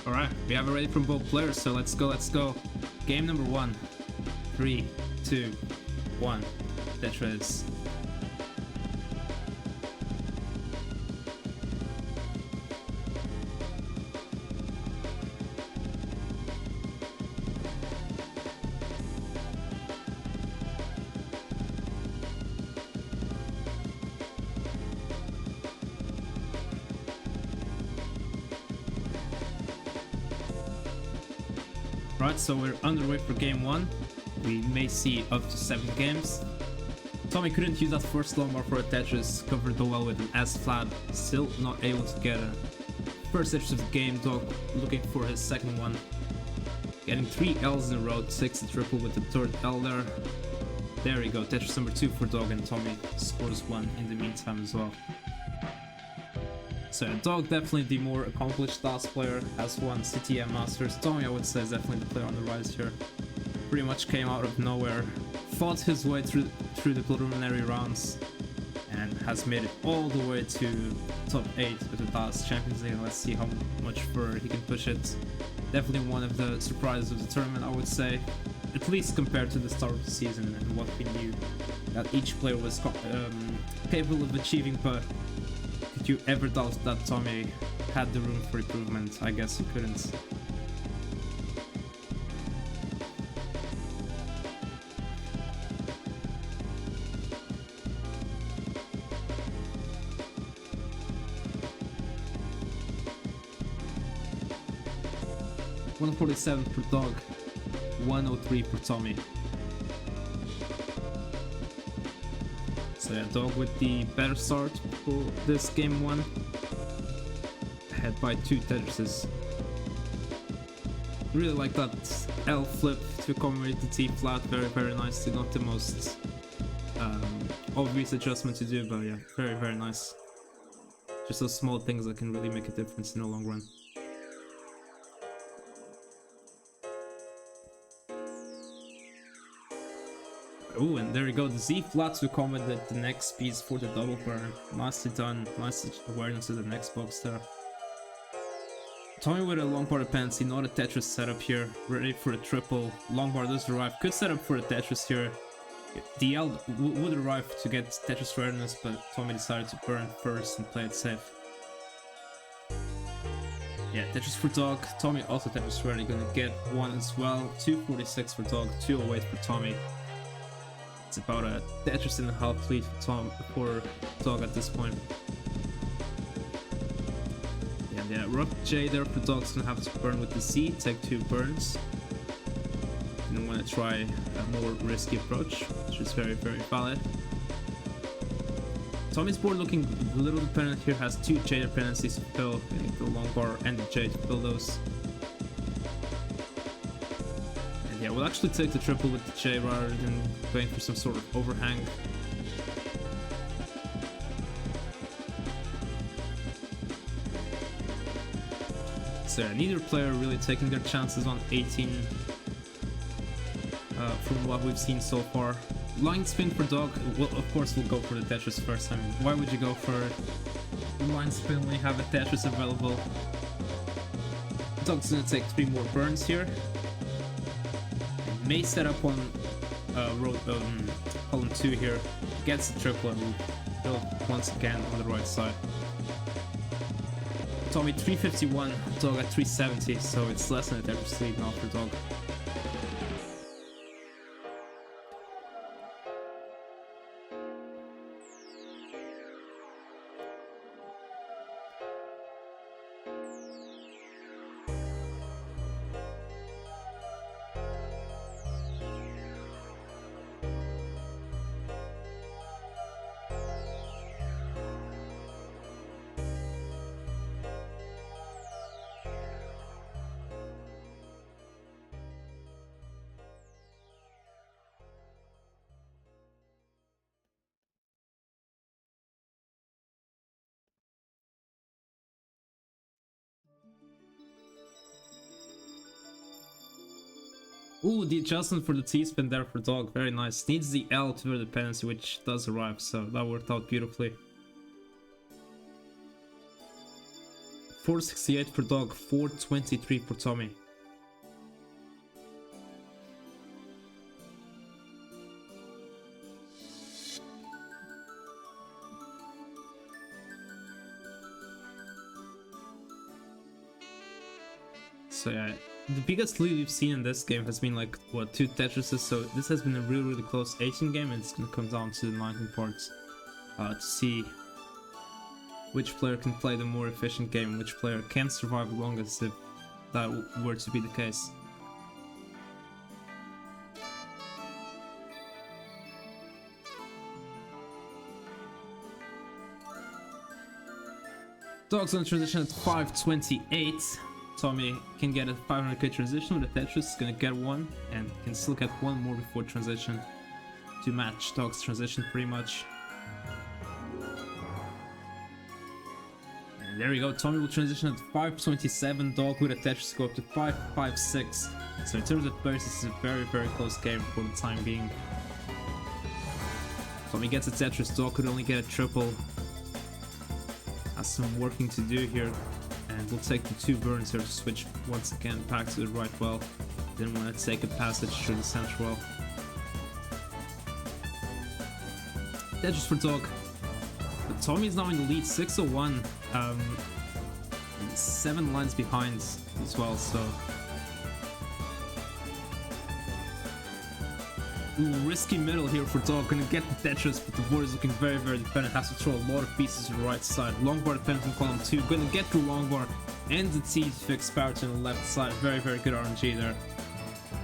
Alright, we have it ready from both players, so let's go. Game number 1. 3, 2, 1. Tetris. Right, so we're underway for game 1. We may see up to 7 games. Tommy couldn't use that first long bar for a Tetris, covered the well with an S flat, still not able to get a first Tetris of the game. Dog looking for his second one. Getting 3 L's in a row, takes the triple with the third L there. There we go, Tetris number 2 for Dog, and Tommy scores 1 in the meantime as well. So Dog definitely the more accomplished last player, has won CTM Masters. Tommy, I would say, is definitely the player on the rise here. Pretty much came out of nowhere, fought his way through the preliminary rounds, and has made it all the way to top 8 of the last Champions League. Let's see how much further he can push it. Definitely one of the surprises of the tournament, I would say, at least compared to the start of the season and what we knew that each player was capable of achieving. But could you ever doubt that Tommy had the room for improvement? I guess you couldn't. $147 for Dog, 103 for Tommy. So yeah, Dog with the better start for this game 1, ahead by 2 Tetrises. Really like that L flip to accommodate the T flat, very nicely. Not the most obvious adjustment to do, but yeah, very nice. Just those small things that can really make a difference in the long run. Oh, and there we go, the Z flat to accommodate the next speeds for the double burn. Nicely done, nice awareness of the next box there. Tommy with a long bar dependency, not a Tetris setup here, ready for a triple. Long bar does arrive, good setup for a Tetris here. DL would arrive to get Tetris awareness, but Tommy decided to burn first and play it safe. Yeah, Tetris for Dog, Tommy also Tetris ready, gonna get 1 as well. 246 for Dog, 208 for Tommy. It's about a Tetris and a half lead for Dog at this point. And yeah, rough J there for Dog's gonna have to burn with the C, take 2 burns. And I'm gonna try a more risky approach, which is very valid. Tommy's board looking a little dependent here, has 2 J dependencies to fill, getting the long bar and the J to fill those. Yeah, we'll actually take the triple with the J rather than going for some sort of overhang. So yeah, neither player really taking their chances on 18 from what we've seen so far. Line spin for Dog, well, of course we'll go for the Tetris first. I mean, why would you go for line spin when you have a Tetris available? Dog's gonna take 3 more burns here. May set up on column 2 here, gets the triple and will build once again on the right side. Tommy 351, Dog at 370, so it's less than a Tetris lead now for Dog. Ooh, the adjustment for the T-spin there for Dog, very nice. Needs the L to the dependency, which does arrive, so that worked out beautifully. 468 for Dog, 423 for Tommy. So yeah, the biggest lead we've seen in this game has been like, what, 2 Tetrises, so this has been a really close 18 game, and it's gonna come down to the 19 parts to see which player can play the more efficient game, which player can survive the longest if that were to be the case. Dog's on transition at 528. Tommy can get a 500k transition with a Tetris, gonna get one, and can still get one more before transition to match Dog's transition pretty much. And there we go, Tommy will transition at 527, Dog with a Tetris go up to 556. So in terms of burst, this is a very close game for the time being. Tommy gets a Tetris, Dog could only get a triple. Has some working to do here. And we'll take the 2 burns here to switch once again back to the right well. Didn't want to take a passage through the center well. Tetris for Dog. But Tommy's now in the lead, 601. 7 lines behind as well, so. Ooh, risky middle here for Dog. Gonna get the Tetris, but the board is looking very dependent. Has to throw a lot of pieces to the right side. Long bar dependent on column 2. Gonna get the long bar and the T to fix power to the left side. Very good RNG there.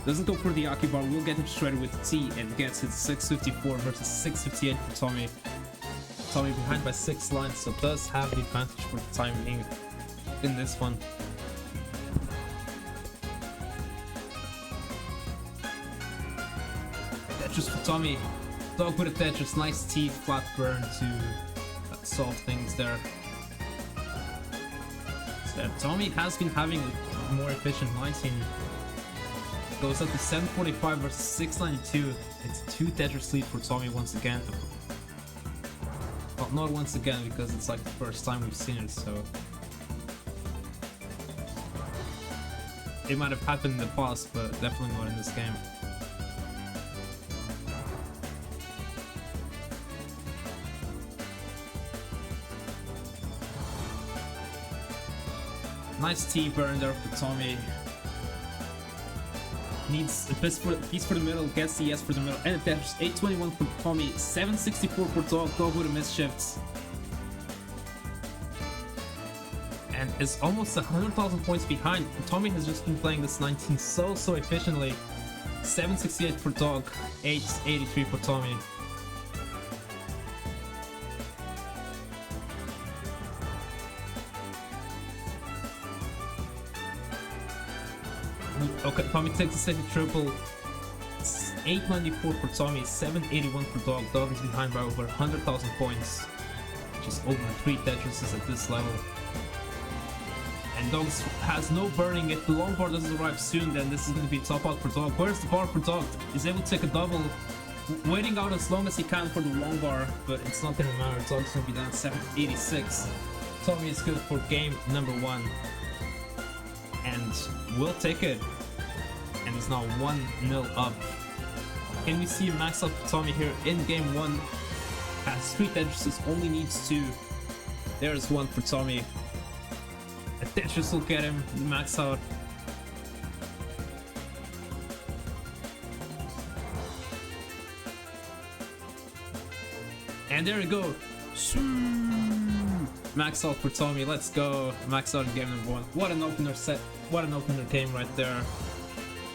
Doesn't go for the Aki bar. We'll get him straight with the T and gets it 654 versus 658 for Tommy. Tommy behind by 6 lines, so does have the advantage for the time being in this one. Tetris for Tommy. Dog with a Tetris, nice T, flat burn to solve things there. So Tommy has been having a more efficient 19. Goes up to 745 versus 692. It's 2 Tetris lead for Tommy once again. Well, not once again because it's like the first time we've seen it, so. It might have happened in the past, but definitely not in this game. Nice T burn there for Tommy. Needs a piece for the middle, gets the yes for the middle, and a Tetris. 821 for Tommy, 764 for Dog. Dog with a misshifts. And is almost 100,000 points behind. Tommy has just been playing this 19 so efficiently. 768 for Dog, 883 for Tommy. Okay, Tommy takes the second triple. 894 for Tommy, 781 for Dog. Dog is behind by over 100,000 points. Just over 3 Tetrises at this level. And Dog has no burning. If the long bar doesn't arrive soon, then this is going to be top out for Dog. Where's the bar for Dog? He's able to take a double. Waiting out as long as he can for the long bar, but it's not going to matter. Dog's going to be down 786. Tommy is good for game number 1. And we'll take it. And he's now 1-0 up. Can we see a max out for Tommy here in game 1? Has 3 Tetrises, only needs 2. There's 1 for Tommy. A Tetris will get him the max out. And there we go. Max out for Tommy, let's go. Max out in game number 1. What an opener set. What an opener game right there.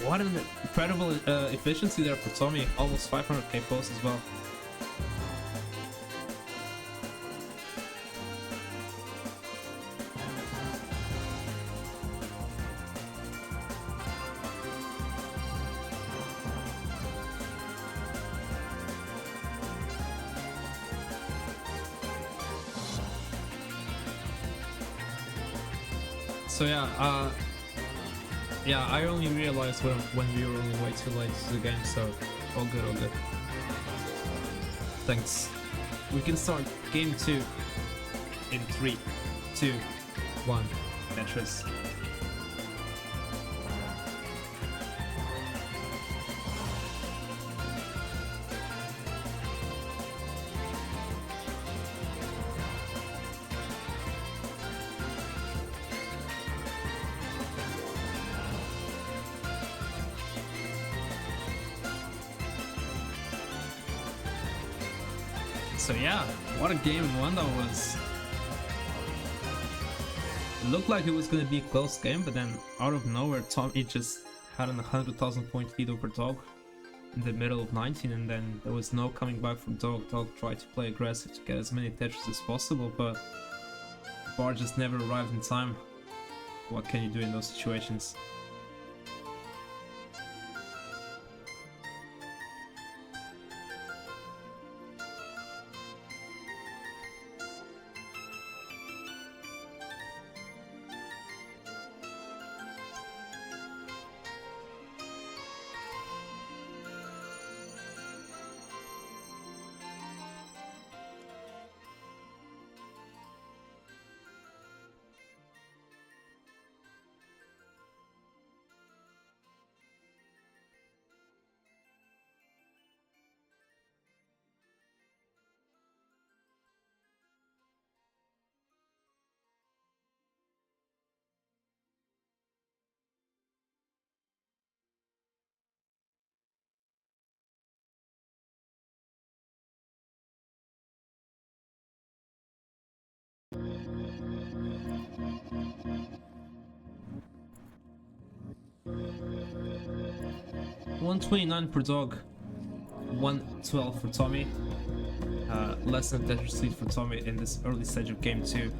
What an incredible efficiency there for Tommy. Almost 500k post as well. So yeah, I only realized when we were only way too late to the game, so all good. Thanks. We can start game 2 in 3, 2, 1. Tetris. So yeah, what a game one that was. It looked like it was going to be a close game, but then out of nowhere, Tommy just had an 100,000 point lead over Dog in the middle of 19, and then there was no coming back from Dog. Dog tried to play aggressive to get as many Tetris as possible, but the bar just never arrived in time. What can you do in those situations? $129 for Dog, $112 for Tommy. Less than Tetris lead for Tommy in this early stage of game 2.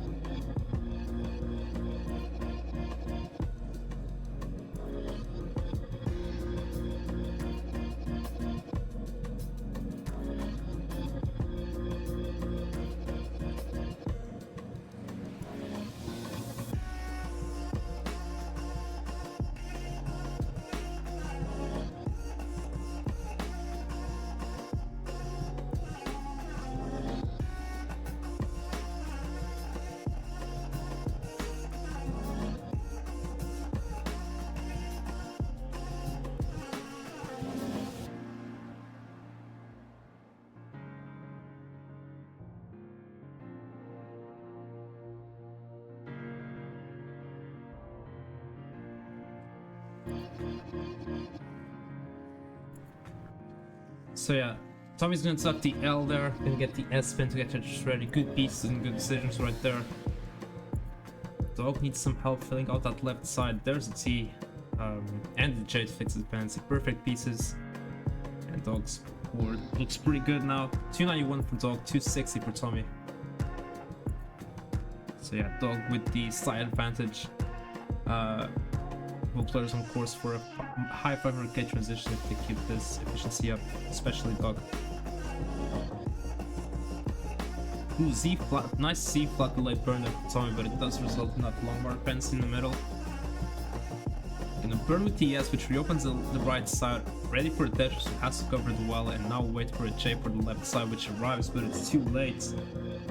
So yeah, Tommy's gonna tuck the L there, gonna get the S spin to get Tetris ready. Good pieces and good decisions right there. Dog needs some help filling out that left side. There's a T, and the J to fix his balance. Perfect pieces. And Dog's board looks pretty good now. 291 for Dog, 260 for Tommy. So yeah, Dog with the slight advantage. Both players on course for a high 500k transition if they keep this efficiency up, especially Dog. Ooh, Z flat, nice C flat delay burn there for Tommy, but it does result in that long bar fence in the middle. Gonna burn with the S, which reopens the right side, ready for a Tetris, who has to cover the well, and now wait for a J for the left side, which arrives, but it's too late.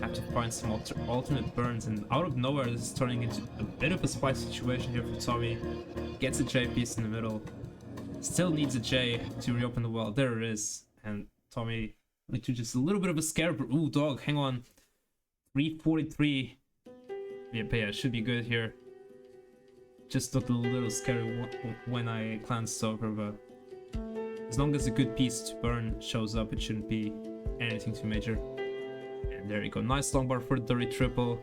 Have to find some alternate burns, and out of nowhere, this is turning into a bit of a spicy situation here for Tommy. Gets a J piece in the middle, still needs a J to reopen the well. There it is, and Tommy into just a little bit of a scare. Ooh, Dog, hang on. 343. Yeah, but yeah, it should be good here. Just looked a little scary when I glanced over, but as long as a good piece to burn shows up, it shouldn't be anything too major. And there you go, nice long bar for the dirty triple.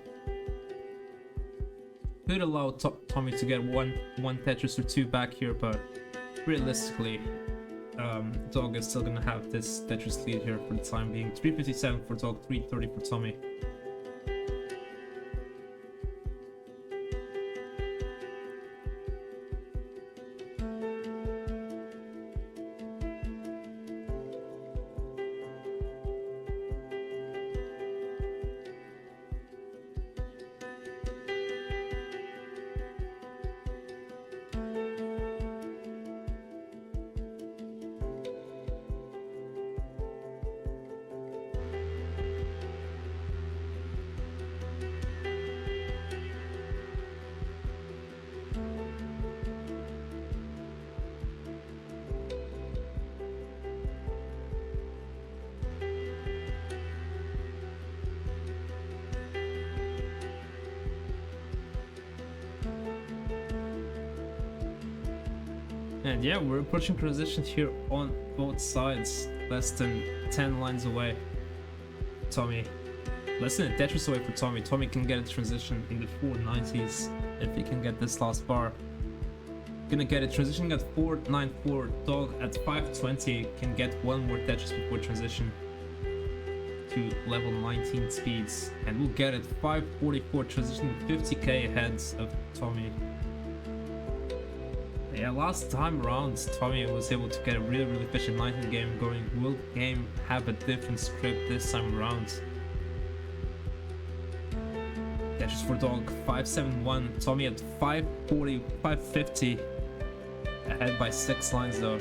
Could allow Tommy to get one Tetris or two back here, but realistically, Dog is still gonna have this Tetris lead here for the time being. 357 for Dog, 330 for Tommy. And yeah, we're approaching transition here on both sides, less than 10 lines away. Tommy, less than a Tetris away for Tommy. Tommy can get a transition in the 490s if he can get this last bar. Gonna get a transition at 494. Dog at 520 can get one more Tetris before transition to level 19 speeds, and we'll get it 544 transition 50k ahead of Tommy. Yeah, last time around Tommy was able to get a really efficient 19 game going. Will game have a different script this time around? Tetris for Dog 571, Tommy at 540, 550, ahead by 6 lines though.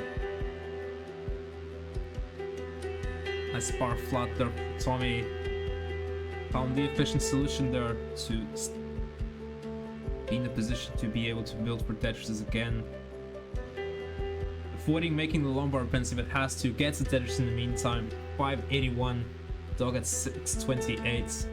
Nice bar flat there. Tommy found the efficient solution there to be in the position to be able to build for Tetris again. Avoiding making the long bar offensive, it has to. Gets the Tetris in the meantime. 581. Dog at 628.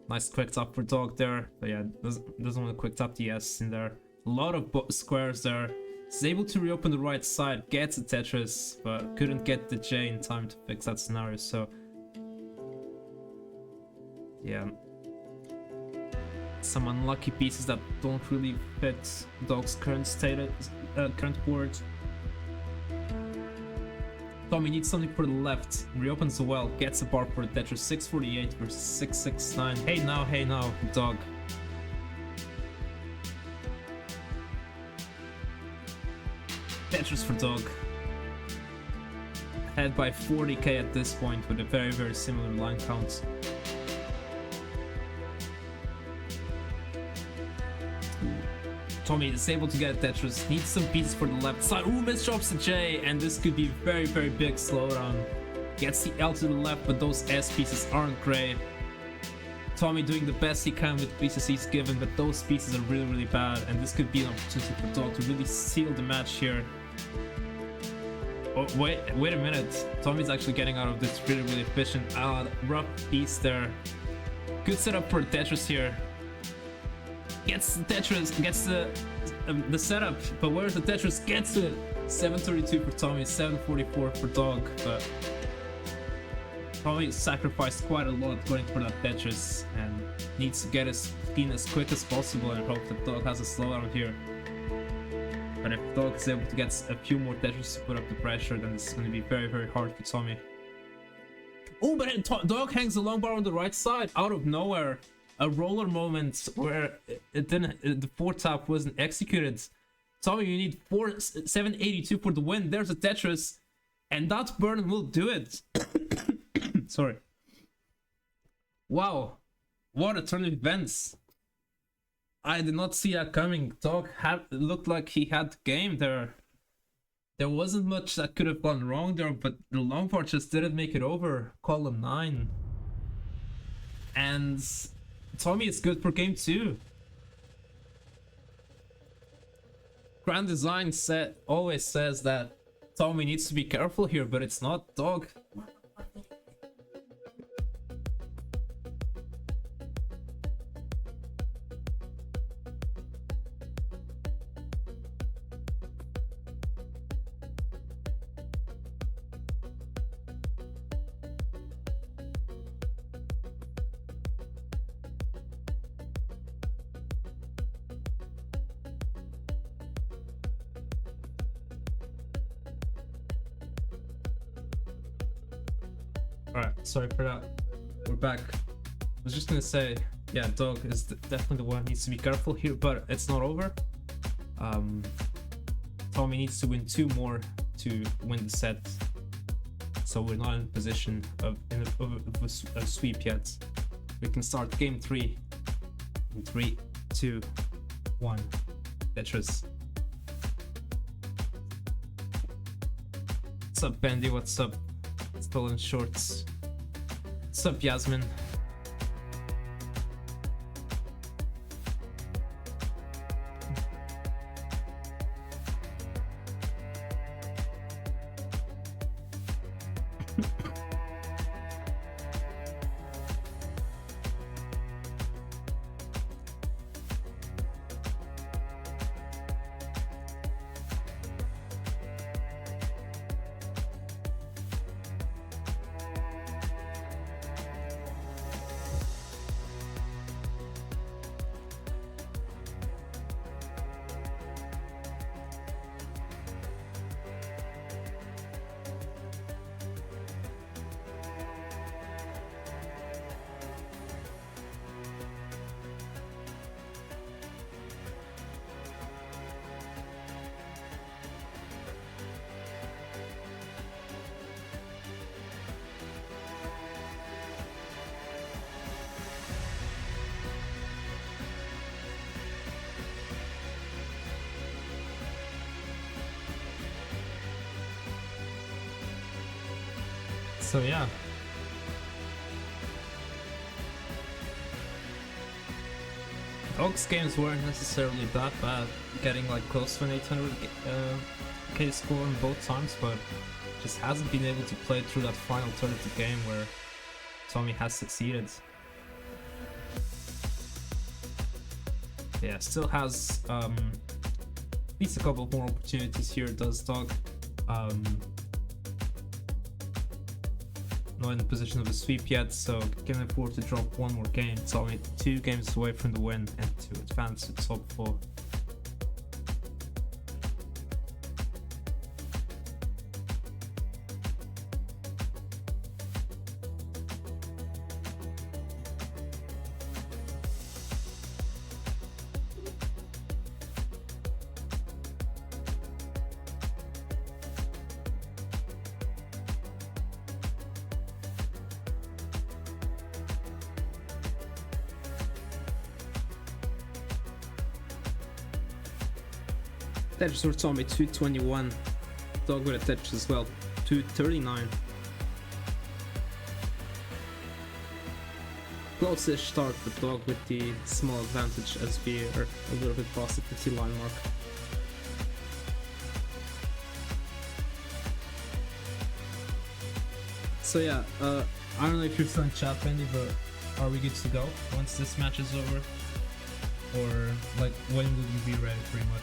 Nice quick top for Dog there. But yeah, doesn't want to quick top the S in there. A lot of squares there. He's able to reopen the right side. Gets a Tetris, but couldn't get the J in time to fix that scenario. So yeah. Some unlucky pieces that don't really fit Dog's current current board. Tommy needs something for the left. Reopens the well, gets a bar for the Tetris. 648 versus 669. Hey now, Dog. Tetris for Dog. Ahead by 40k at this point with a very similar line count. Tommy is able to get a Tetris, needs some pieces for the left side. Ooh, misdrops the J, and this could be very big slowdown. Gets the L to the left, but those S pieces aren't great. Tommy doing the best he can with the pieces he's given, but those pieces are really bad, and this could be an opportunity for Dog to really seal the match here. Oh, wait a minute. Tommy's actually getting out of this really efficient. Rough piece there. Good setup for Tetris here. Gets the Tetris, gets the setup, but where's the Tetris? Gets it! 732 for Tommy, 744 for Dog, but Tommy sacrificed quite a lot going for that Tetris and needs to get his clean as quick as possible and hope that Dog has a slowdown here. But if Dog is able to get a few more Tetris to put up the pressure, then this is going to be very hard for Tommy. Oh, but Dog hangs a long bar on the right side out of nowhere. A roller moment where it didn't, the 4-tap wasn't executed. Tommy, you need 782 for the win. There's a Tetris, and that burn will do it. Sorry. Wow, what a turn of events. I did not see that coming. Dog looked like he had the game there. There wasn't much that could have gone wrong there, but the long part just didn't make it over. Column 9. And Tommy is good for game 2. Grand Design always says that Tommy needs to be careful here, but it's not. Dog. Alright, sorry for that. We're back. I was just gonna say, yeah, Dog is definitely the one who needs to be careful here, but it's not over. Tommy needs to win 2 more to win the set. So we're not in a position of a sweep yet. We can start game 3 in 3, 2, 1. Tetris. What's up, Bendy? What's up? Stolen Shorts. What's up, Yasmin? So yeah. Dog's games weren't necessarily that bad, getting like close to an 800k score on both times, but just hasn't been able to play through that final third of the game where Tommy has succeeded. Yeah, still has at least a couple more opportunities here, does Dog. Not in the position of a sweep yet, so can afford to drop one more game. Tommy 2 games away from the win and to advance to top 4. Tetris for Tommy 221. Dog with a Tetris as well 239. Close-ish start, but Dog with the small advantage as we are a little bit past the 50 line mark. So yeah, I don't know if you're still in chat, Bendy, but are we good to go once this match is over? Or like when will you be ready pretty much?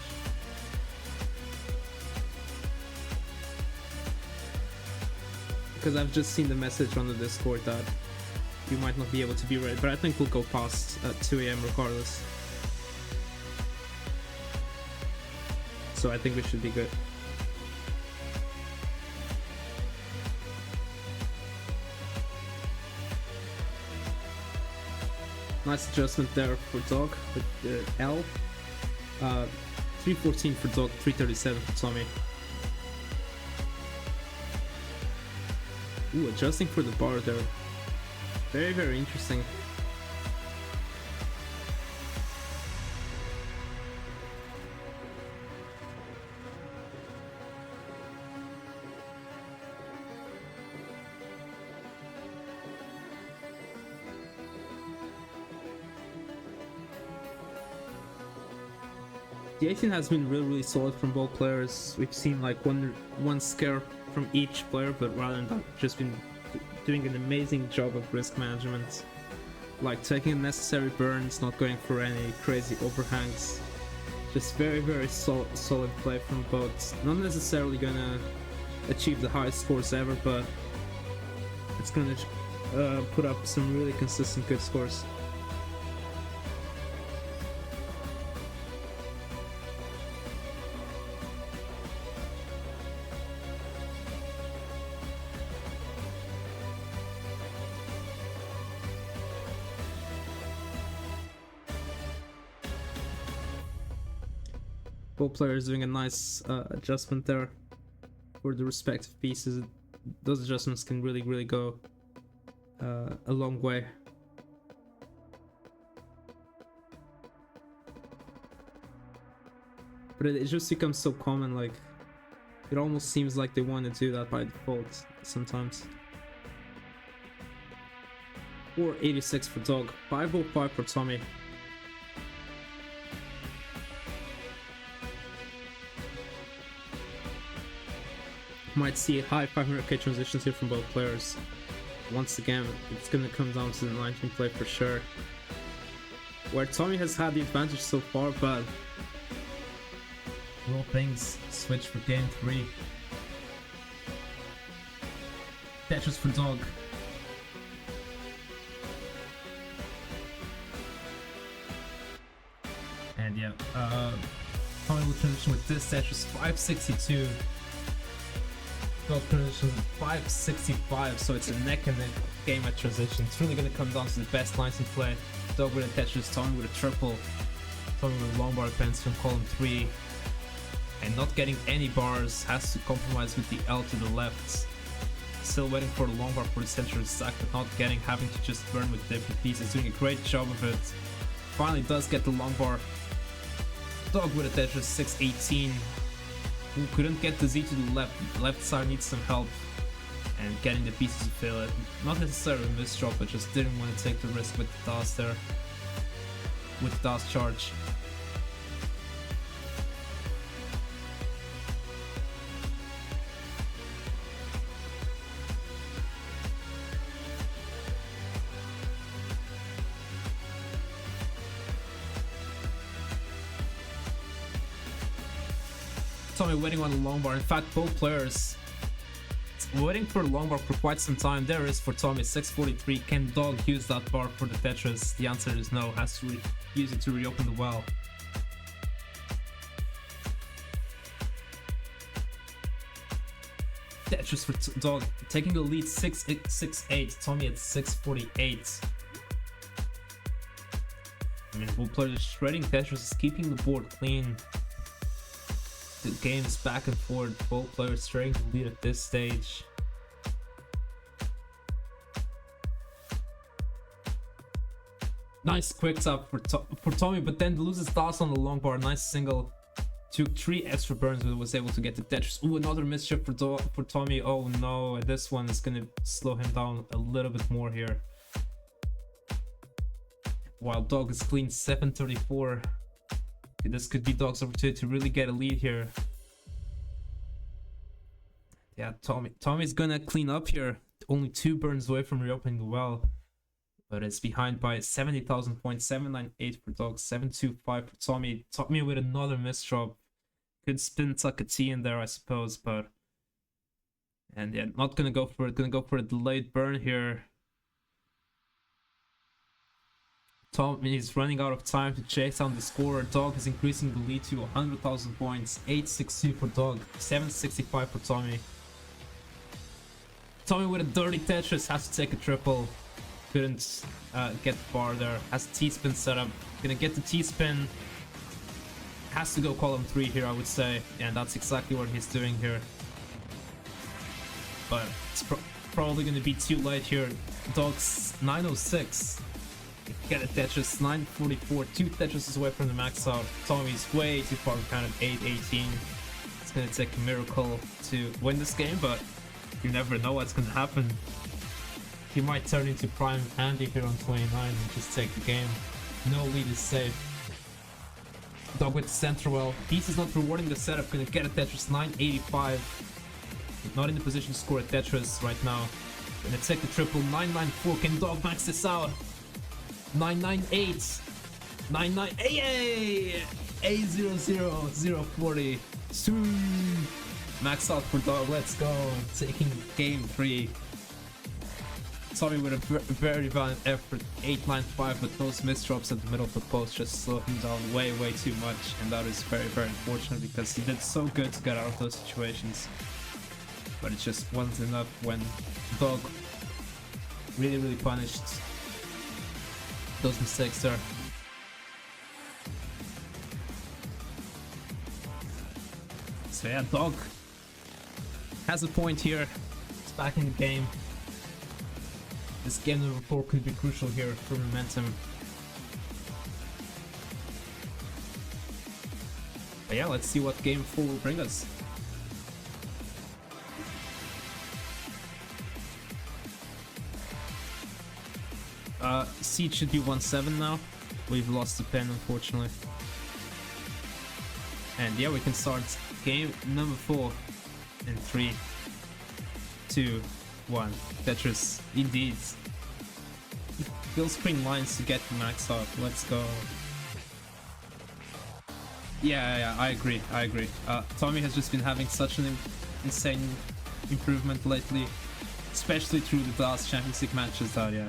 Because I've just seen the message on the Discord that you might not be able to be ready, but I think we'll go past 2 AM regardless. So I think we should be good. Nice adjustment there for Dog with the L. 314 for Dog, 337 for Tommy. Ooh, adjusting for the bar there. Very, very interesting. The 18 has been really solid from both players. We've seen like one scare from each player, but rather than that, just been doing an amazing job of risk management, like taking necessary burns, not going for any crazy overhangs. Just very solid play from both. Not necessarily gonna achieve the highest scores ever, but it's gonna put up some really consistent good scores. Both players doing a nice adjustment there for the respective pieces. Those adjustments can really go a long way. But it just becomes so common, like it almost seems like they want to do that by default sometimes. 486 for Dog, 505 for Tommy. Might see high 500k transitions here from both players. Once again, it's gonna come down to the 19 play for sure, where Tommy has had the advantage so far, but will things switch for game 3? Tetris for Dog. And yeah, Tommy will transition with this Tetris 562. Dog transition 565, so it's a neck and neck game at transition. It's really going to come down to the best lines in play. Dog with a Tetris, Tommy with a triple, Tommy with a long bar pens from column 3, and not getting any bars, has to compromise with the L to the left. Still waiting for the long bar for the center of stack, but not getting, having to just burn with different pieces, doing a great job of it. Finally does get the long bar. Dog with a Tetris 618. Who couldn't get the Z to the left side, needs some help. and getting the pieces to fill it. Not necessarily a misdrop, but just didn't want to take the risk with the DAS there. With the DAS charge. Tommy waiting on the long bar. In fact, both players waiting for the long bar for quite some time. There is for Tommy, 643. Can Dog use that bar for the Tetris? The answer is no. Has to use it to reopen the well. Tetris for Dog taking the lead 6-8. Tommy at 648. I mean, both players shredding Tetris is keeping the board clean. The game's back and forth, both players trying to lead at this stage. Nice quick tap for Tommy, but then loses DAS on the long bar. Nice single. Took 3 extra burns, but was able to get the Tetris. Ooh, another mischief for Tommy. Oh no, this one is gonna slow him down a little bit more here. While Dog is clean 734. This could be Dog's opportunity to really get a lead here. Yeah, Tommy's gonna clean up here. Only 2 burns away from reopening the well. But it's behind by 70,000 points. 798 for Dog, 725 for Tommy. Tommy with another misdrop. Could spin tuck a T in there, I suppose, but... And yeah, not gonna go for it. Gonna go for a delayed burn here. Tommy is running out of time to chase down the score. Dog is increasing the lead to 100,000 points. 862 for Dog, 765 for Tommy. Tommy with a dirty Tetris has to take a triple. Couldn't get the bar there. Has a T-spin set up. Gonna get the T-spin. Has to go column 3 here, I would say. And that's exactly what he's doing here. But it's probably gonna be too late here. Dog's 906. Get a Tetris, 944, 2 Tetris away from the max out. Tommy's way too far behind at 818. It's gonna take a miracle to win this game, but you never know what's gonna happen. He might turn into Prime Andy here on 29 and just take the game. No lead is safe. Dog with the center well. Beast is not rewarding the setup, gonna get a Tetris, 985. Not in the position to score a Tetris right now. Gonna take the triple, 994. Can Dog max this out? 998, 998, A00040. Max out for Dog, let's go. Taking game 3. Tommy with a very valiant effort, 895, but those misdrops at the middle of the post just slowed him down way too much, and that is very unfortunate because he did so good to get out of those situations. But it just wasn't enough when Dog really punished those mistakes there. So yeah, Dog has a point here. It's back in the game. This game number 4 could be crucial here for momentum. But yeah, let's see what game 4 will bring us. Seed should be 1-7 now. We've lost the pen, unfortunately. And yeah, we can start game number 4 in 3, 2, 1. Tetris, indeed. Fill screen lines to get the max out. Let's go. Yeah, I agree. Tommy has just been having such an insane improvement lately, especially through the last Champions League matches. That yeah,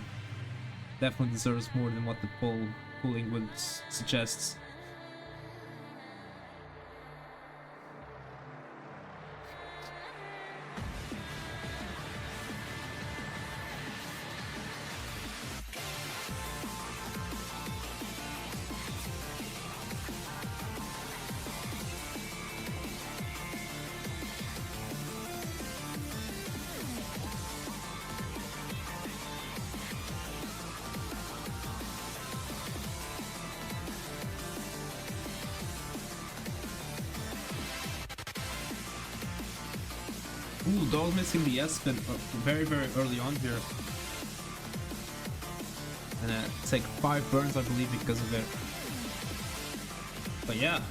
definitely deserves more than what the polling would suggest. Ooh, dog missing the S-spin very early on here. And take 5 burns, I believe, because of it. But yeah,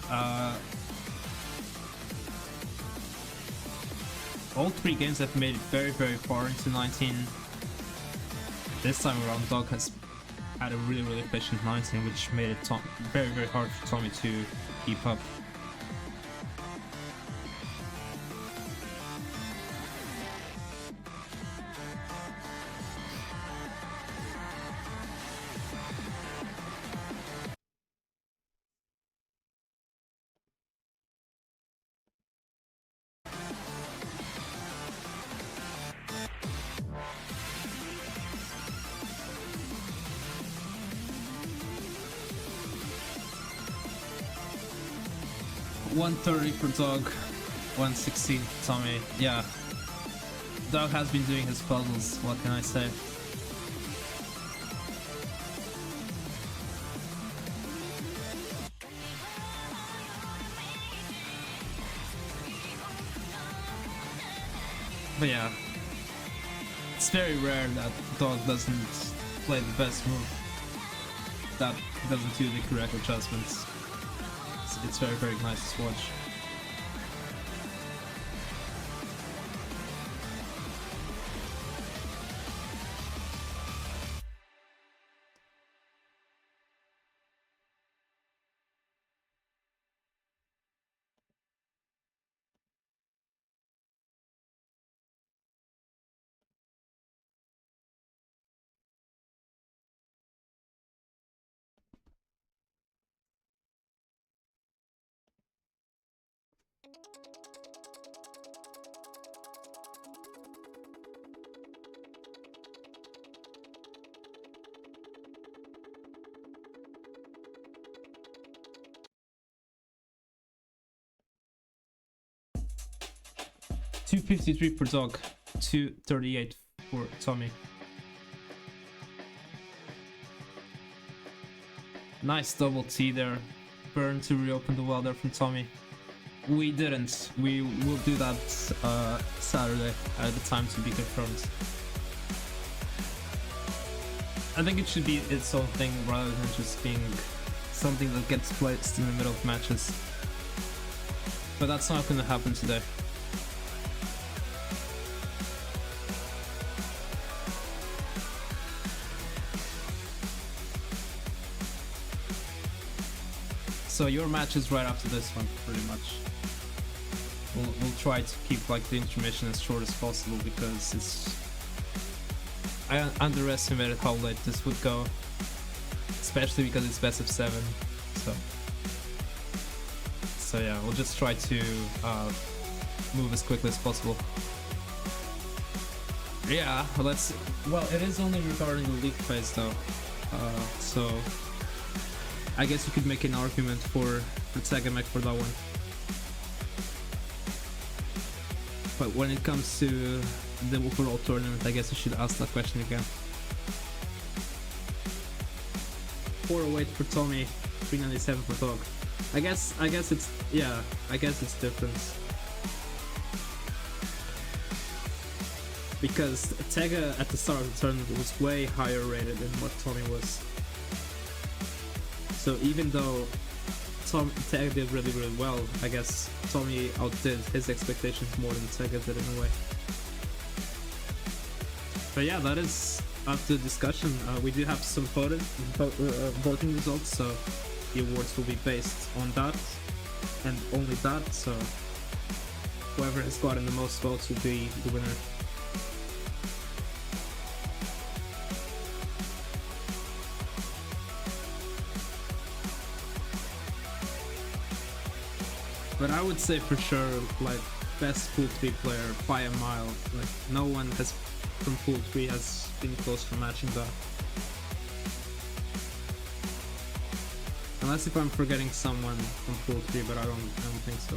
all 3 games have made it very far into 19. This time around, Dog has had a really efficient 19, which made it very hard for Tommy to keep up. $130 for Dog, $116 for Tommy. Yeah, Dog has been doing his puzzles, what can I say? But yeah, it's very rare that Dog doesn't play the best move, that doesn't do the correct adjustments. It's very nice to watch. $253 for Dog, $238 for Tommy. Nice double T there. Burn to reopen the well there from Tommy. We didn't. We will do that Saturday at the time to be confirmed. I think it should be its own thing rather than just being something that gets placed in the middle of matches. But that's not going to happen today. So your match is right after this one, pretty much. We'll try to keep like the intermission as short as possible because I underestimated how late this would go, especially because it's best of 7. So yeah, we'll just try to move as quickly as possible. Yeah, well, it is only regarding the league phase though, so I guess you could make an argument for Tegamech for that one. But when it comes to the overall tournament, I guess you should ask that question again. 408 for Tommy, 397 for Dog. I guess it's, yeah, I guess it's different. Because Tega at the start of the tournament was way higher rated than what Tommy was. So even though Tega did really well, I guess Tommy outdid his expectations more than Tega did in a way. But yeah, that is up to discussion. We do have some voting results, so the awards will be based on that and only that, so whoever has gotten the most votes will be the winner. But I would say for sure, like, best Pool 3 player by a mile. Like, no one has from Pool 3 has been close to matching that. Unless if I'm forgetting someone from Pool 3, but I don't think so.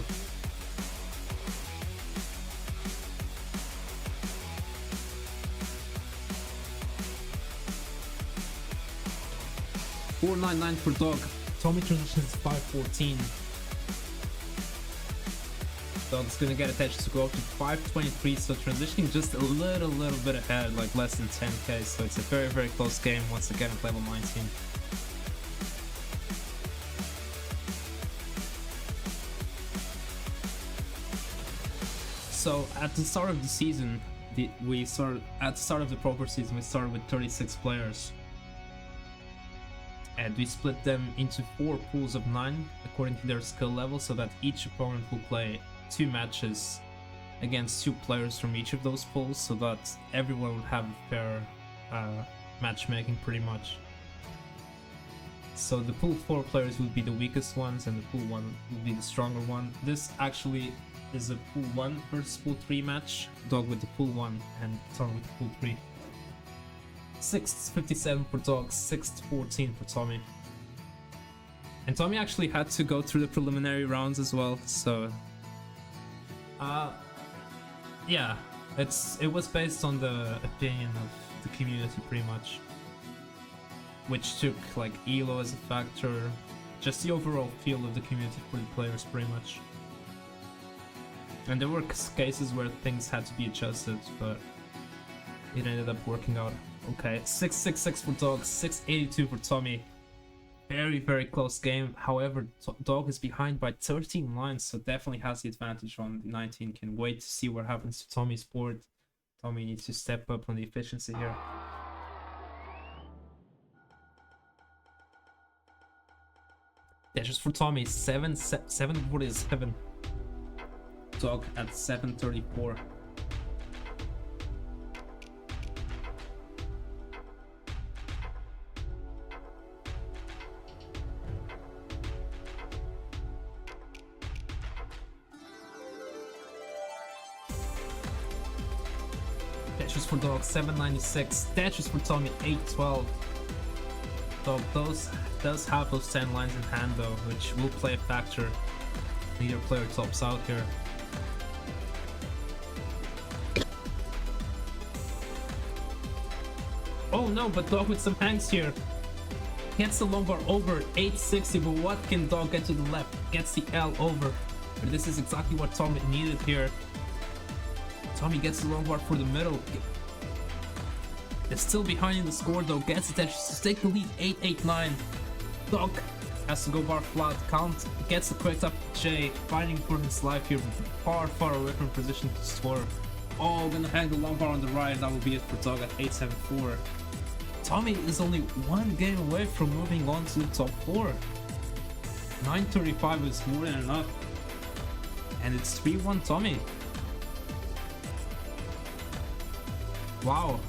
$499 for Dog. Tommy transitions 514. Dog's gonna get attention to go up to 523, so transitioning just a little bit ahead, like less than 10k, so it's a very close game once again at level 19. So at the start of the season, at the start of the proper season, we started with 36 players. And we split them into 4 pools of 9 according to their skill level, so that each opponent will play 2 matches against 2 players from each of those pools, so that everyone would have fair matchmaking pretty much. So the pool 4 players will be the weakest ones and the pool 1 will be the stronger one. This actually is a pool 1 versus pool 3 match, Dog with the pool 1 and Tommy with the pool 3. 6th 57 for Dog, 6th 14 for Tommy. And Tommy actually had to go through the preliminary rounds as well, so yeah, it was based on the opinion of the community pretty much, which took like ELO as a factor, just the overall feel of the community for the players pretty much. And there were cases where things had to be adjusted, but it ended up working out okay. 666 for Dog, 682 for Tommy. Very close game. However, Dog is behind by 13 lines, so definitely has the advantage on 19. Can wait to see what happens to Tommy's board. Tommy needs to step up on the efficiency here. Dashes for Tommy, 747. Dog at 734. Dashes for Dog, 796. Dashes for Tommy, 812. Dog does have those 10 lines in hand though, which will play a factor. Neither player tops out here. Oh no, but Dog with some hangs here. Gets the long bar over, 860, but what can Dog get to the left? Gets the L over. But this is exactly what Tommy needed here. Tommy gets the long bar for the middle. Is still behind in the score though, gets it to take the lead, 889. Dog has to go bar flat, count, gets the correct up J, fighting for his life here, but far away from position to score. Oh, gonna hang the long bar on the right, that will be it for Dog at 874. Tommy is only 1 game away from moving on to the top 4. 935 is more than enough. And it's 3-1 Tommy. Wow.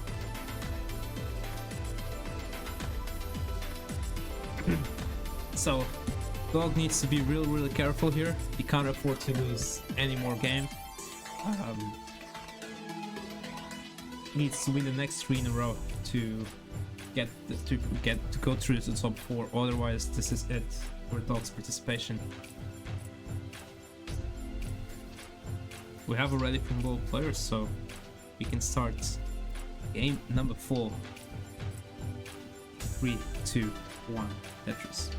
So, Dog needs to be really careful here. He can't afford to lose any more game. Needs to win the next 3 in a row to go through to the top 4. Otherwise, this is it for Dog's participation. We have already from both players, so we can start game number 4. 3, 2, 1, Tetris.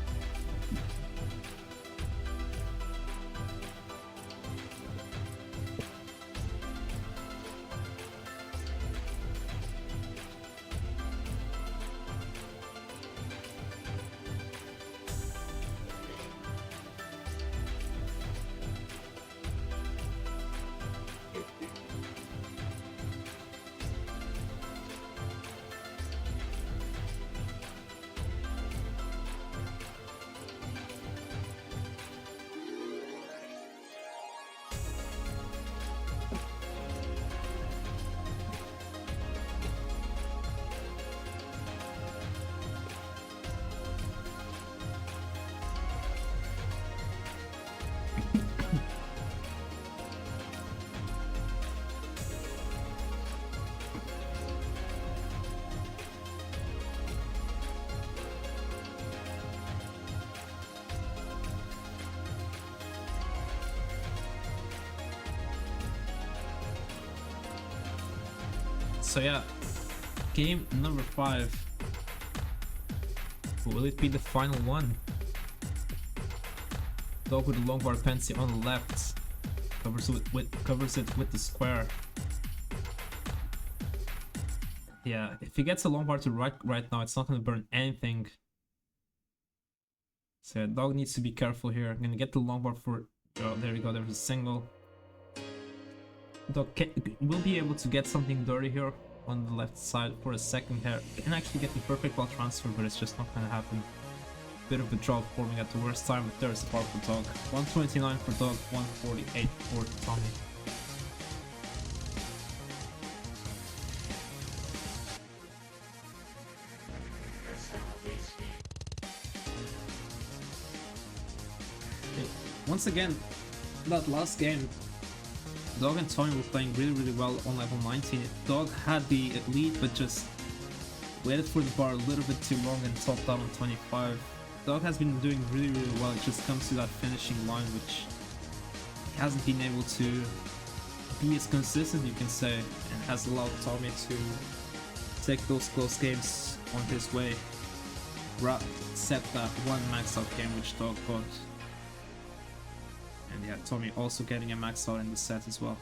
So yeah, game number 5. Will it be the final one? Dog with the long bar Pensy on the left. covers it with the square. Yeah, if he gets a long bar to right now, it's not gonna burn anything. So dog needs to be careful here. I'm gonna get the long bar for. Oh, there we go. There's a single. Dog will be able to get something dirty here on the left side for a second here. Can actually get the perfect ball transfer, but it's just not gonna happen. Bit of a drop forming at the worst time, but there's the bar for dog. 129 for dog, 148 for Tommy. Once again, that last game, Dog and Tommy were playing really well on level 19. Dog had the lead, but just waited for the bar a little bit too long and topped out on 25. Dog has been doing really well. It just comes to that finishing line, which he hasn't been able to be as consistent, you can say, and has allowed Tommy to take those close games on his way, except that one max out game which Dog got. And yeah, Tommy also getting a max out in the set as well.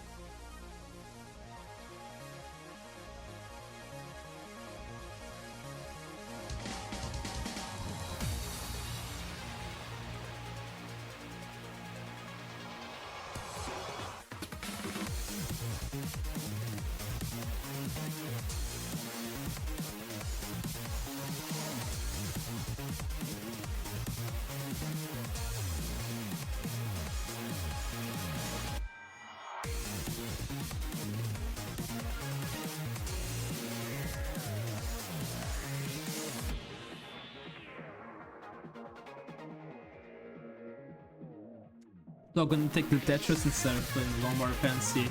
Dog gonna take the Tetris instead of playing the long bar fantasy,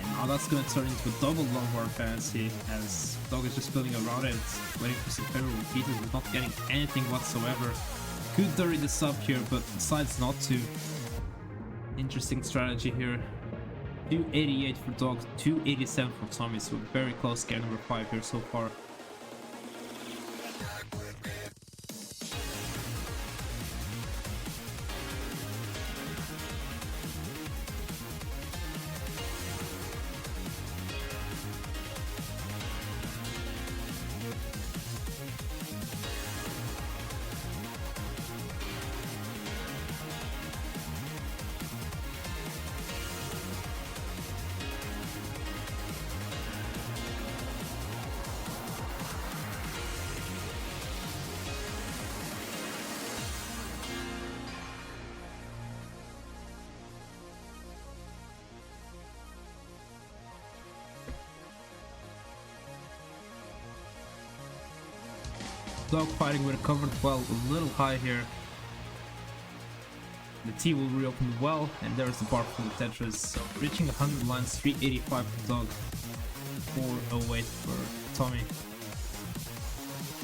and now that's gonna turn into a double long bar fantasy as Dog is just building around it, waiting for some favorable pieces, but not getting anything whatsoever. Could dirty this up here, but decides not to. Interesting strategy here. 288 for Dog, 287 for Tommy, so very close game number 5 here so far. Dog fighting with a covered well a little high here. The T will reopen well, and there's the bar for the Tetris. So reaching 100 lines, 385 for Dog, 408 for Tommy.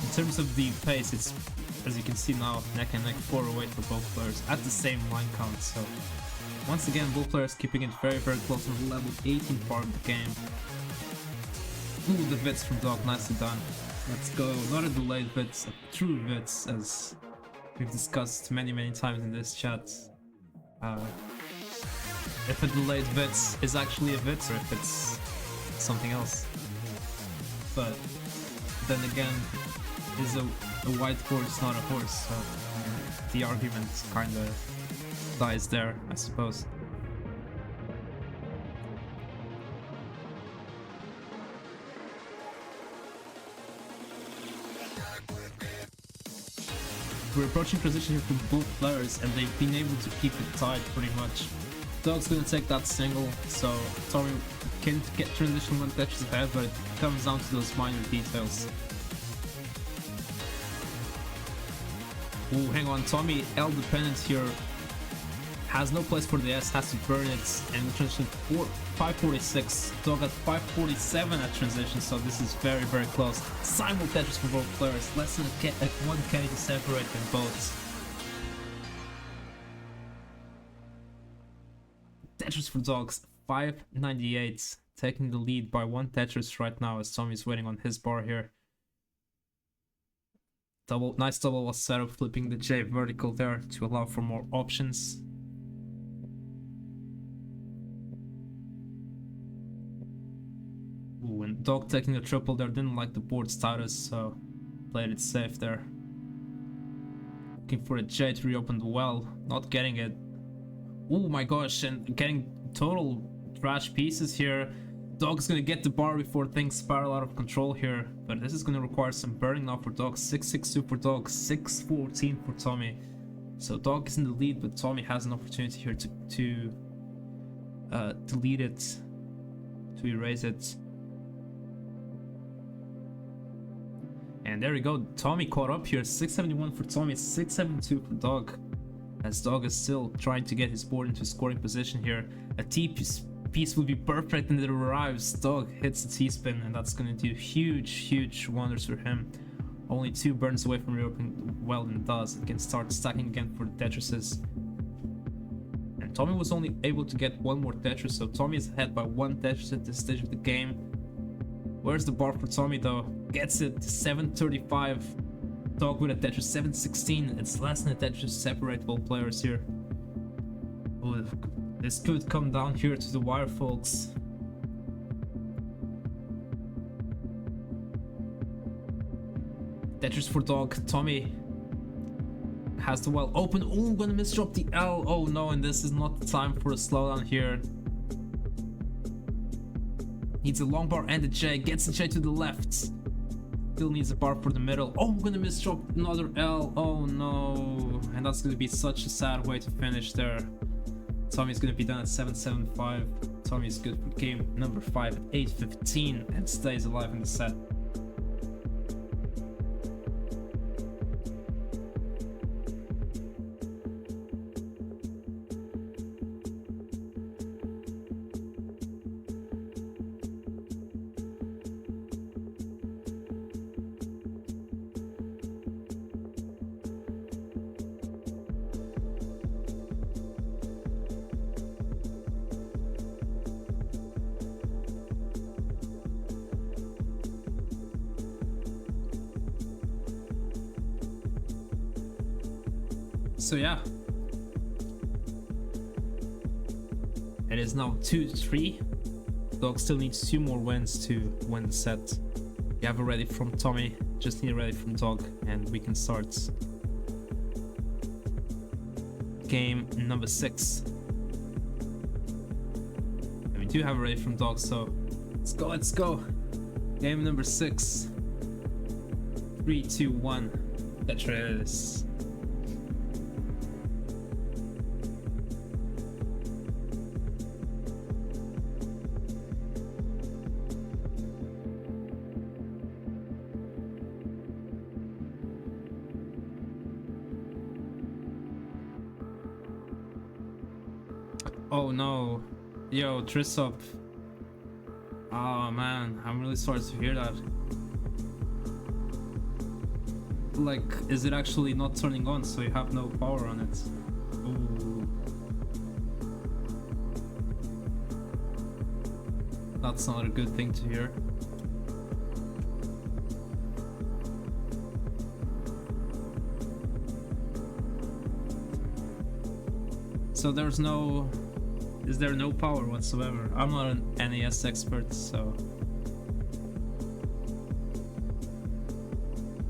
In terms of the pace, it's, as you can see now, neck and neck, 408 for both players at the same line count. So once again, both players keeping it very close on the level 18 part of the game. Ooh, the Vits from Dog, nicely done. Let's go, not a delayed Vits, a true Vits, as we've discussed many times in this chat. If a delayed Vits is actually a Vits or if it's something else. But then again, is a white horse not a horse, so the argument kinda dies there, I suppose. We're approaching transition here from both players, and they've been able to keep it tight pretty much. Dog's gonna take that single, so Tommy can get transition one touches ahead, but it comes down to those minor details. Oh, hang on, Tommy L dependent here. Has no place for the S, has to burn it, and transition 546. Dog at 547 at transition, so this is very close. Simul Tetris for both players, less than one K to separate them both. Tetris for Dogs, 598, taking the lead by one Tetris right now as Tommy's waiting on his bar here. Nice double was set up, flipping the J vertical there to allow for more options. Dog taking a triple there, didn't like the board status, so played it safe there. Looking for a J to reopen the well, not getting it. Oh my gosh, and getting total trash pieces here. Dog's gonna get the bar before things spiral out of control here, but this is gonna require some burning now for Dog. 6-6-2 for Dog, 6-14 for Tommy. So Dog is in the lead, but Tommy has an opportunity here to delete it, to erase it. And there we go, Tommy caught up here. 671 for Tommy, 672 for Dog. As Dog is still trying to get his board into scoring position here. A T-piece would be perfect, and it arrives. Dog hits the T-spin, and that's going to do huge wonders for him. Only 2 burns away from reopening well, and does. It can start stacking again for the Tetrises. And Tommy was only able to get 1 more Tetris, so Tommy is ahead by 1 Tetris at this stage of the game. Where's the bar for Tommy though? Gets it, 735. Dog with a Tetris, 716. It's less than a Tetris separate both players here. Oh, this could come down here to the wire, folks. Tetris for Dog. Tommy has the well open. Oh, gonna misdrop the L. Oh no, and this is not the time for a slowdown here. Needs a long bar and a J. Gets the J to the left. Still needs a bar for the middle. Oh, gonna misdrop another L. Oh no. And that's gonna be such a sad way to finish there. Tommy's gonna be done at 775. Tommy's good for game number 5 at 8:15 and stays alive in the set. So yeah, it is now 2-3. Dog still needs 2 more wins to win the set. You have a ready from Tommy, just need a ready from Dog, and we can start game number 6. And we do have a ready from Dog, so let's go. Game number 6. 3, 2, 1. Tetris. Oh no, yo, Trissop. Oh man, I'm really sorry to hear that. Like, is it actually not turning on so you have no power on it? Ooh. That's not a good thing to hear. So is there no power whatsoever? I'm not an NES expert, so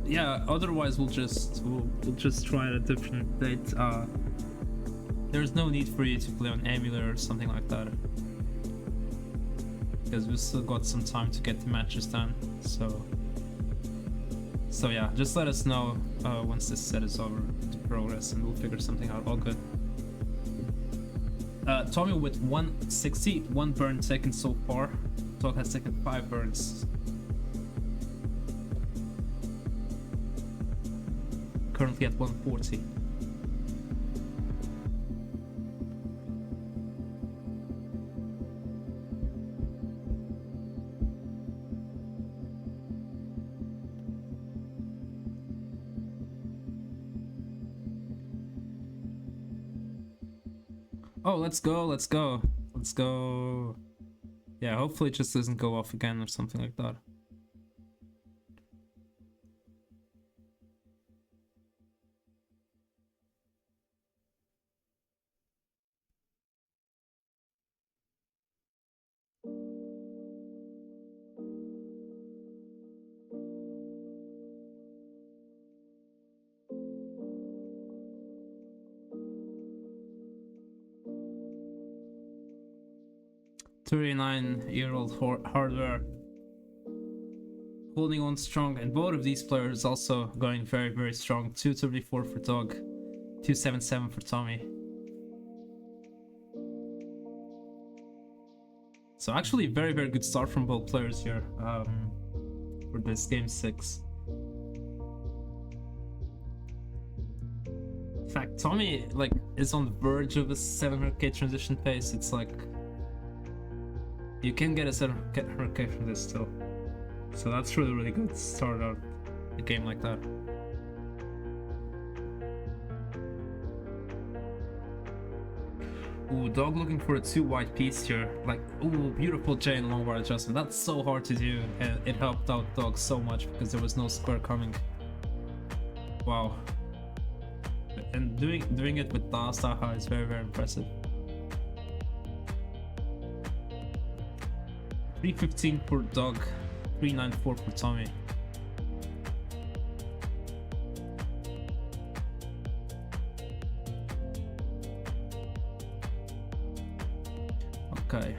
yeah. Otherwise, we'll just try at a different date. There's no need for you to play on emulator or something like that, because we've still got some time to get the matches done. So yeah, just let us know once this set is over to progress, and we'll figure something out. All good. Tommy with 160, 1 burn taken so far. Dog has taken 5 burns. Currently at 140. Oh, let's go. Yeah, hopefully it just doesn't go off again or something like that. 39-year-old hardware holding on strong, and both of these players also going very, very strong. 234 for Dog, 277 for Tommy. So actually very, very good start from both players here for this game 6. In fact, Tommy like is on the verge of a 700k transition pace. It's like you can get a 700k from this still. So that's really, really good to start out a game like that. Ooh, Dog looking for a 2 white piece here. Like, ooh, beautiful chain long bar adjustment. That's so hard to do, and it helped out Dog so much because there was no square coming. Wow. And doing it with Dasaha is very, very impressive. 315 for Dog, 394 for Tommy. Okay.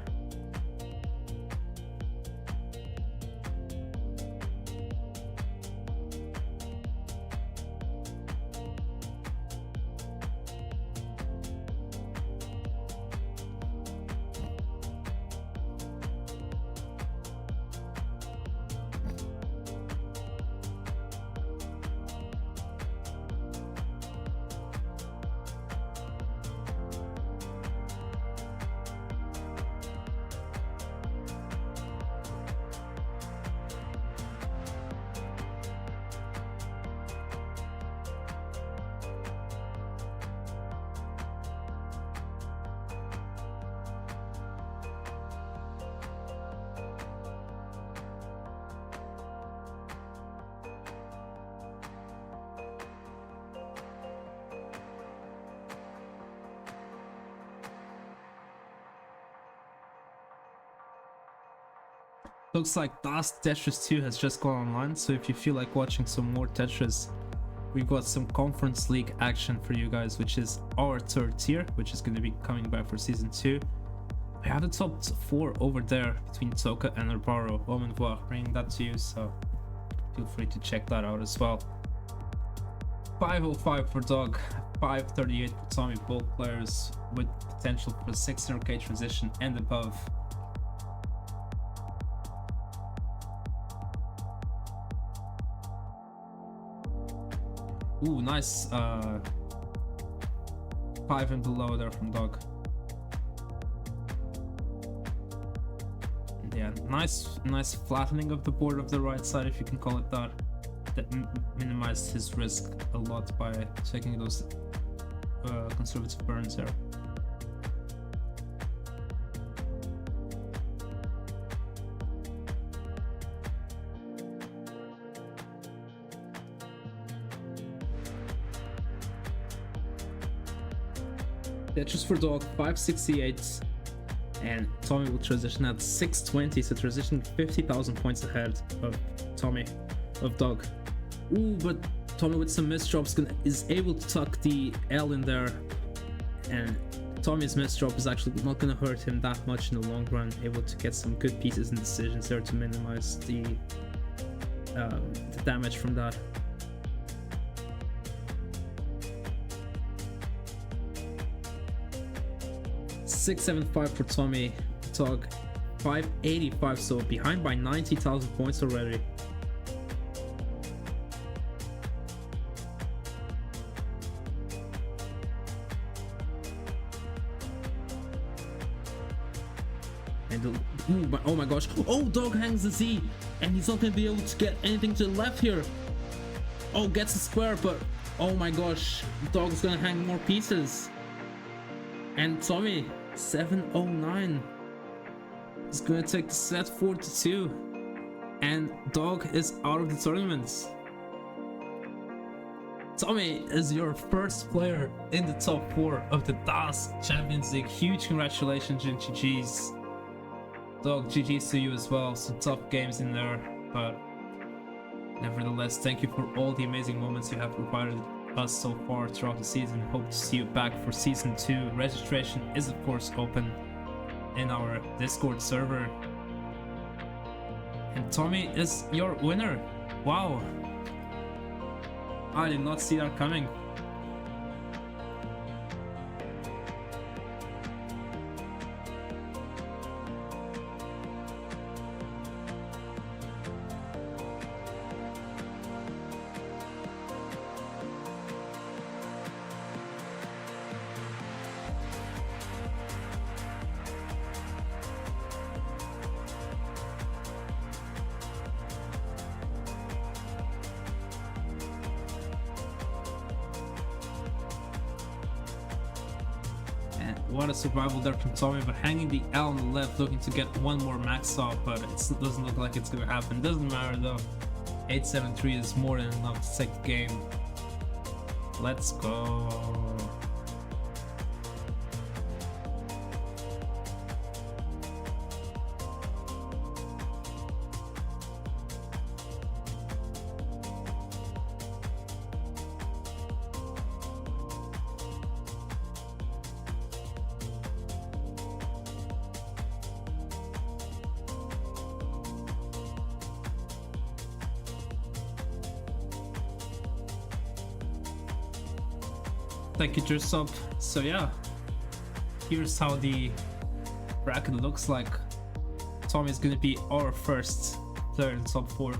Looks like Das Tetris 2 has just gone online, so if you feel like watching some more Tetris, we've got some Conference League action for you guys, which is our 3rd tier, which is going to be coming back for Season 2. We have the top 4 over there between Toka and Urbaro. Au revoir, bringing that to you, so feel free to check that out as well. 505 for Dog, 538 for Tommy, both players with potential for 600k transition and above. Ooh, nice 5 and below there from Dog. Yeah, nice flattening of the board of the right side, if you can call it that. That minimized his risk a lot by taking those conservative burns there. Tetris for Dog, 568, and Tommy will transition at 620, so transition 50,000 points ahead of Tommy, of Dog. Ooh, but Tommy with some misdrops is able to tuck the L in there, and Tommy's misdrop is actually not going to hurt him that much in the long run, able to get some good pieces and decisions there to minimize the damage from that. 675 for Tommy, Dog 585, so behind by 90,000 points already. And oh my gosh, oh, Dog hangs the Z, and he's not gonna be able to get anything to the left here. Oh, gets a square, but oh my gosh, Dog's gonna hang more pieces. And Tommy, 709, is gonna take the set 4-2, and Dog is out of the tournament. Tommy is your first player in the top 4 of the DAS Champions League. Huge congratulations and GG's. Dog, GG's to you as well. Some tough games in there, but nevertheless, thank you for all the amazing moments you have provided us so far throughout the season. Hope to see you back for Season 2. Registration is of course open. in our Discord server. And Tommy is your winner. Wow. I did not see that coming. What a survival there from Tommy, but hanging the L on the left, looking to get one more max off, but it doesn't look like it's gonna happen. Doesn't matter though. 8-7-3 is more than enough to take the game. Let's go. Thank you, Dressop. So yeah, here's how the bracket looks like. Tommy is gonna be our first player in top 4.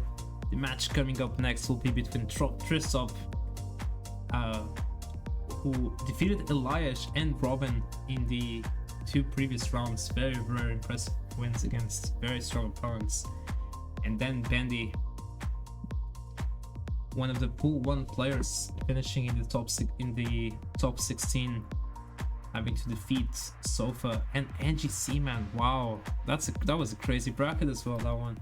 The match coming up next will be between Dressop, who defeated Elias and Robin in the 2 previous rounds. Very impressive wins against very strong opponents. And then Bendy, one of the pool 1 players, finishing in the top 16, having to defeat Sofa and Angie Seaman. Wow, that was a crazy bracket as well, that one,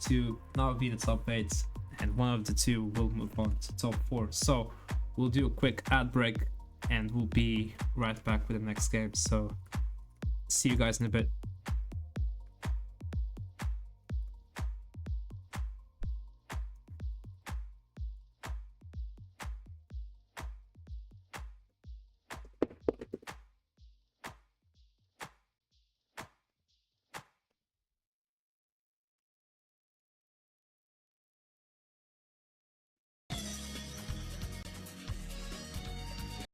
to now be the top 8, and one of the 2 will move on to top 4. So we'll do a quick ad break and we'll be right back with the next game. So see you guys in a bit.